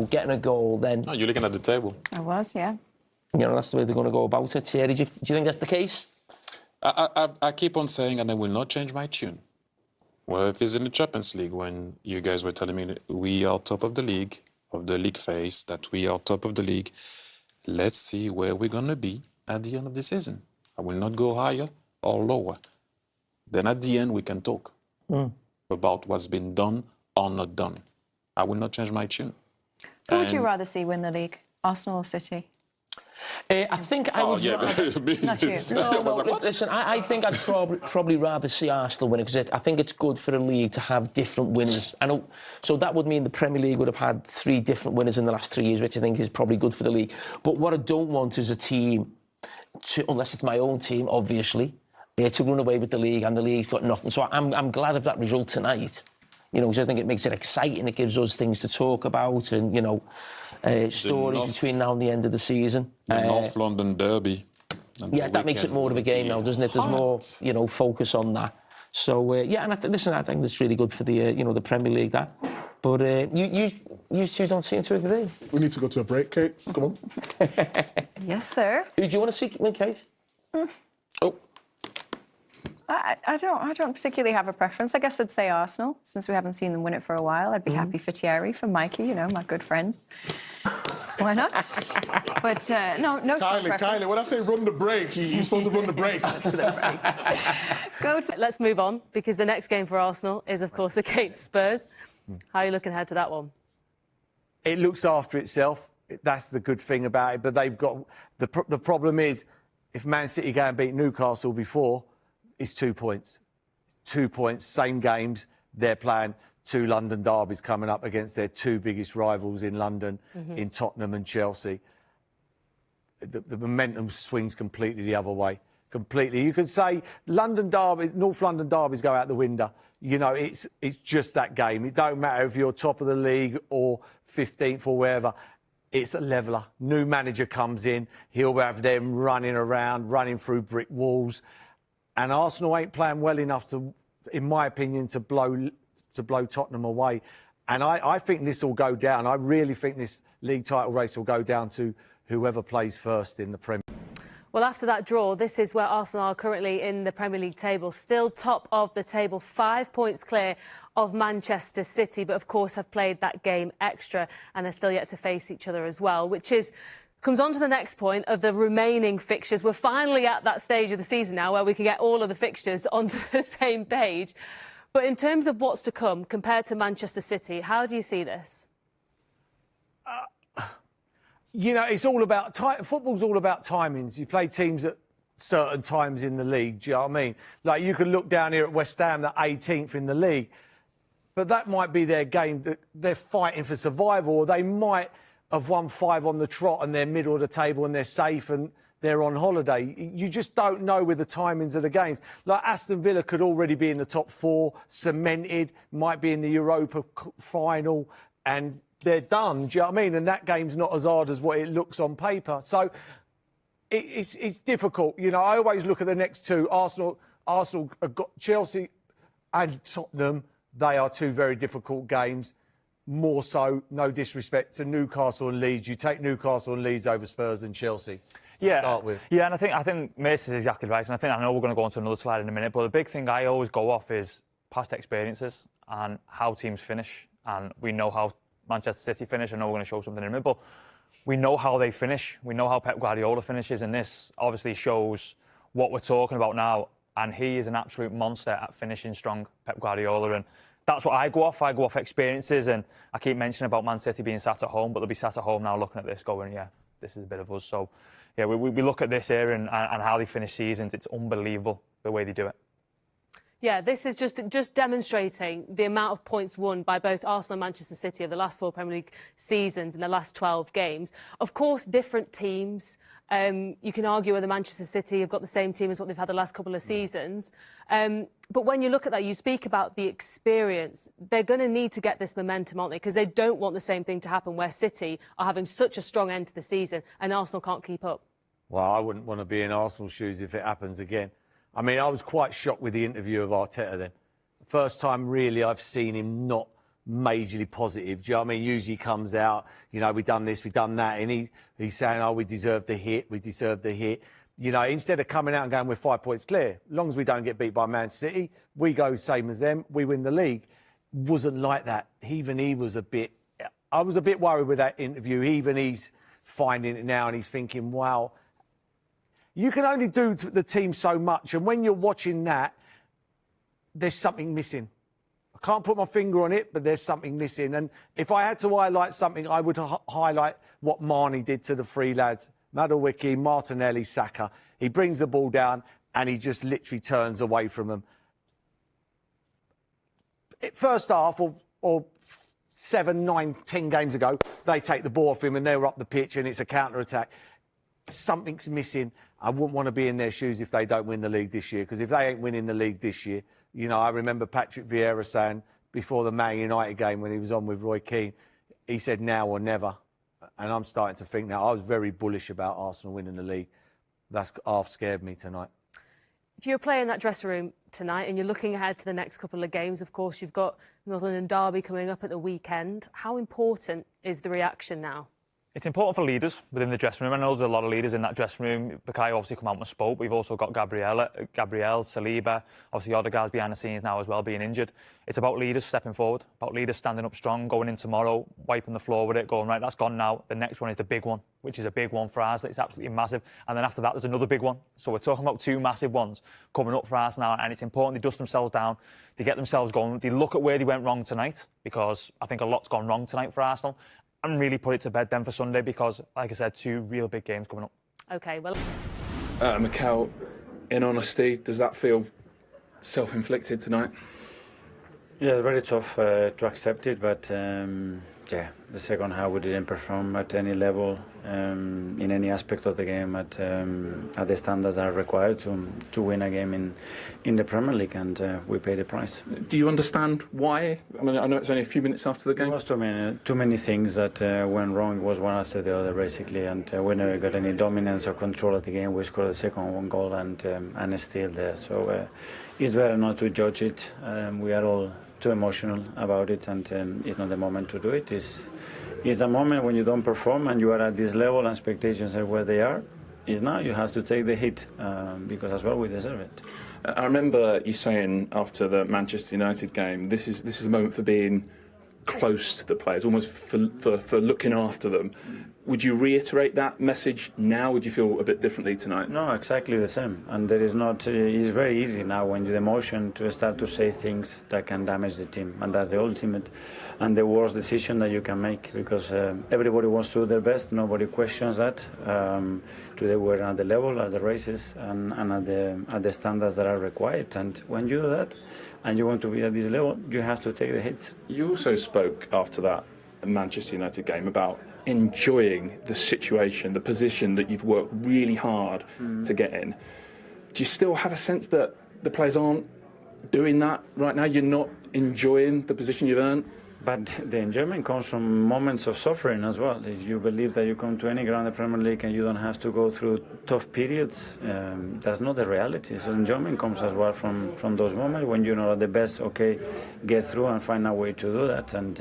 getting a goal, then... Oh, you're looking at the table. I was, yeah. You know, that's the way they're going to go about it. Thierry, do you think that's the case? I keep on saying, and I will not change my tune. Well, if it's in the Champions League, when you guys were telling me that we are top of the league phase, that we are top of the league, let's see where we're going to be at the end of the season. I will not go higher or lower. Then at the end, we can talk about what's been done or not done. I will not change my tune. Who would you rather see win the league, Arsenal or City? I think I would... Not you. No, listen, I think I'd probably rather see Arsenal win it, because I think it's good for the league to have different winners. I know, so that would mean the Premier League would have had 3 different winners in the last 3 years, which I think is probably good for the league. But what I don't want is a team, unless it's my own team, obviously, to run away with the league, and the league's got nothing. So I'm glad of that result tonight. You know, because I think it makes it exciting. It gives us things to talk about, and you know, stories between now and the end of the season. The North London derby. Yeah, that makes it more of a game now, doesn't it? There's more, you know, focus on that. So yeah, and listen, I think that's really good for the you know, the Premier League. That, but you two don't seem to agree. We need to go to a break, Kate. Come on. Yes, sir. Who do you want to see win, Kate? Oh. I don't particularly have a preference. I guess I'd say Arsenal, since we haven't seen them win it for a while. I'd be happy for Thierry, for Mikey, you know, my good friends. Why not? But no strong preference. Kylie, when I say run the break, you're supposed to run the break. Let's move on, because the next game for Arsenal is, of course, against Spurs. How are you looking ahead to that one? It looks after itself. That's the good thing about it. But they've got... The problem is, if Man City go and beat Newcastle before... It's 2 points. 2 points, same games. They're playing 2 London derbies coming up against their 2 biggest rivals in London, in Tottenham and Chelsea. The momentum swings completely the other way. Completely. You could say London derby, North London derbies go out the window. You know, it's just that game. It don't matter if you're top of the league or 15th or wherever. It's a leveller. New manager comes in. He'll have them running around, running through brick walls. And Arsenal ain't playing well enough to, in my opinion, to blow Tottenham away. And I think this will go down. I really think this league title race will go down to whoever plays first in the Premier. Well, after that draw, this is where Arsenal are currently in the Premier League table. Still top of the table, 5 points clear of Manchester City, but of course have played that game extra, and they're still yet to face each other as well, which comes on to the next point of the remaining fixtures. We're finally at that stage of the season now where we can get all of the fixtures onto the same page. But in terms of what's to come compared to Manchester City, how do you see this? You know, it's all about... Football's all about timings. You play teams at certain times in the league, do you know what I mean? Like, you can look down here at West Ham, they're 18th in the league, but that might be their game, that they're fighting for survival, or they might have won 5 on the trot and they're middle of the table and they're safe and they're on holiday. You just don't know with the timings of the games. Like, Aston Villa could already be in the top 4, cemented, might be in the Europa final, and they're done, do you know what I mean? And that game's not as hard as what it looks on paper. So it's difficult. You know, I always look at the next 2. Arsenal have got Chelsea and Tottenham. They are 2 very difficult games. More so, no disrespect to Newcastle and Leeds. You take Newcastle and Leeds over Spurs and Chelsea to start with. Yeah, and I think Mace is exactly right. And I know we're going to go on to another slide in a minute, but the big thing I always go off is past experiences and how teams finish. And we know how Manchester City finish. I know we're going to show something in a minute, but we know how they finish. We know how Pep Guardiola finishes, and this obviously shows what we're talking about now. And he is an absolute monster at finishing strong, Pep Guardiola. And that's what I go off. I go off experiences, and I keep mentioning about Man City being sat at home, but they'll be sat at home now looking at this going, yeah, this is a bit of us. So, yeah, we look at this here and how they finish seasons. It's unbelievable the way they do it. Yeah, this is just demonstrating the amount of points won by both Arsenal and Manchester City over the last 4 Premier League seasons in the last 12 games. Of course, different teams. You can argue whether Manchester City have got the same team as what they've had the last couple of seasons. But when you look at that, you speak about the experience. They're going to need to get this momentum, aren't they? Because they don't want the same thing to happen where City are having such a strong end to the season and Arsenal can't keep up. Well, I wouldn't want to be in Arsenal's shoes if it happens again. I mean, I was quite shocked with the interview of Arteta then. First time, really, I've seen him not majorly positive. Do you know what I mean? Usually he comes out, you know, we've done this, we've done that, and he's saying, oh, we deserve the hit, we deserve the hit. You know, instead of coming out and going, we're 5 points clear, as long as we don't get beat by Man City, we go same as them, we win the league. Wasn't like that. Even he was I was a bit worried with that interview. Even he's finding it now and he's thinking, wow, you can only do to the team so much. And when you're watching that, there's something missing. I can't put my finger on it, but there's something missing. And if I had to highlight something, I would highlight what Marnie did to the three lads. Madueke, Martinelli, Saka. He brings the ball down and he just literally turns away from them. First half or 7, 9, 10 games ago, they take the ball off him and they're up the pitch and it's a counter-attack. Something's missing. I wouldn't want to be in their shoes if they don't win the league this year, because if they ain't winning the league this year, you know, I remember Patrick Vieira saying before the Man United game when he was on with Roy Keane, he said now or never. And I'm starting to think now. I was very bullish about Arsenal winning the league. That's half scared me tonight. If you're playing that dressing room tonight and you're looking ahead to the next couple of games, of course, you've got Northern and Derby coming up at the weekend. How important is the reaction now? It's important for leaders within the dressing room. I know there's a lot of leaders in that dressing room. Bukayo obviously come out and spoke. We've also got Gabriel, Saliba, obviously other guys behind the scenes now as well being injured. It's about leaders stepping forward, about leaders standing up strong, going in tomorrow, wiping the floor with it, going, right, that's gone now. The next one is the big one, which is a big one for us. It's absolutely massive. And then after that, there's another big one. So we're talking about 2 massive ones coming up for us now. And it's important they dust themselves down, they get themselves going, they look at where they went wrong tonight, because I think a lot's gone wrong tonight for Arsenal. And really put it to bed then for Sunday because, like I said, 2 real big games coming up. OK, well... Mikel, in honesty, does that feel self-inflicted tonight? Yeah, it's very tough to accept it, but yeah, the second half we didn't perform at any level in any aspect of the game at the standards that are required to win a game in the Premier League, and we paid the price. Do you understand why? I mean, I know it's only a few minutes after the game. There was too many things that went wrong. It was one after the other, basically, and we never got any dominance or control of the game. We scored the second 1 goal and it's still there. So it's better not to judge it. We are all too emotional about it, and it's not the moment to do it. It's a moment when you don't perform and you are at this level and expectations are where they are. Is now you have to take the hit because as well we deserve it. I remember you saying after the Manchester United game, this is a moment for being close to the players, almost for looking after them. Would you reiterate that message now? Would you feel a bit differently tonight? No, exactly the same. And there is not. It's very easy now when you're emotion to start to say things that can damage the team, and that's the ultimate and the worst decision that you can make, because everybody wants to do their best. Nobody questions that. Today we're at the level, at the races, and at the standards that are required. And when you do that, and you want to be at this level, you have to take the hit. You also spoke after that Manchester United game about enjoying the situation, the position that you've worked really hard to get in. Do you still have a sense that the players aren't doing that right now? You're not enjoying the position you've earned? But the enjoyment comes from moments of suffering as well. If you believe that you come to any ground in the Premier League and you don't have to go through tough periods, that's not the reality. So enjoyment comes as well from those moments when you're not at the best. Okay, get through and find a way to do that. And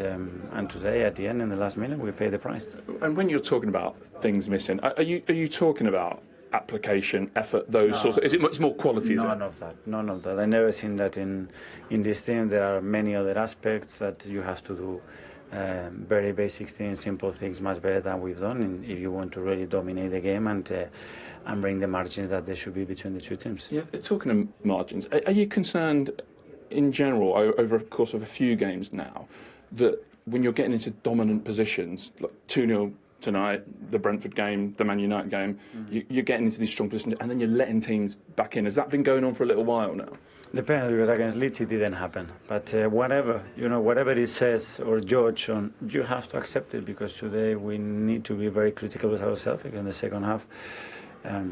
today, at the end, in the last minute, we pay the price. And when you're talking about things missing, are you talking about application, effort, those sorts of... Is it much more quality? None of that. I never seen that in this team. There are many other aspects that you have to do. Very basic things, simple things, much better than we've done if you want to really dominate the game and bring the margins that there should be between the 2 teams. Yeah, talking of margins, are you concerned in general over the course of a few games now that when you're getting into dominant positions, like 2-0 tonight, the Brentford game, the Man United game, you're getting into these strong positions and then you're letting teams back in? Has that been going on for a little while now? Depends, because against Leeds it didn't happen. But whatever it says or judge on, you have to accept it, because today we need to be very critical with ourselves. In the second half,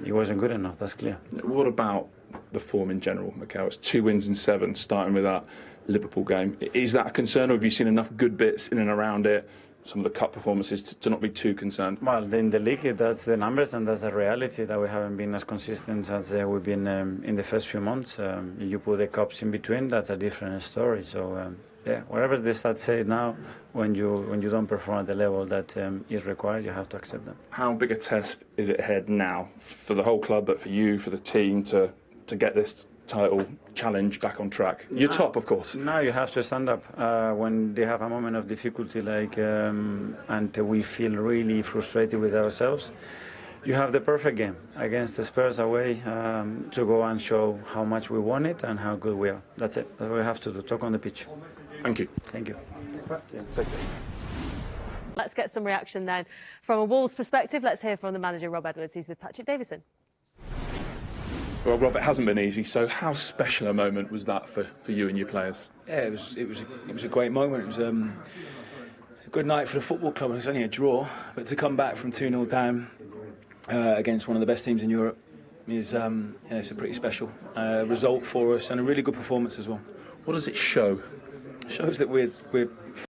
it wasn't good enough, that's clear. What about the form in general, Mikel? It's 2 wins and 7, starting with that Liverpool game. Is that a concern, or have you seen enough good bits in and around it, some of the cup performances, to not be too concerned? Well, in the league, that's the numbers and that's the reality, that we haven't been as consistent as we've been in the first few months. You put the cups in between, that's a different story. So Yeah, whatever the stats say now, when you don't perform at the level that is required, you have to accept them. How big a test is it ahead now for the whole club, but for you, for the team, to get this title challenge back on track? You're top, of course. Now you have to stand up when they have a moment of difficulty, and we feel really frustrated with ourselves. You have the perfect game against the Spurs away to go and show how much we want it and how good we are. That's it. That's what we have to do. Talk on the pitch. Thank you. Thank you. Let's get some reaction then. From a Wolves perspective, let's hear from the manager, Rob Edwards. He's with Patrick Davison. Well, Rob, it hasn't been easy. So how special a moment was that for you and your players? Yeah, it was a great moment. It was a good night for the football club. It was only a draw, but to come back from 2-0 down against one of the best teams in Europe is it's a pretty special result for us and a really good performance as well. What does it show? It shows that we're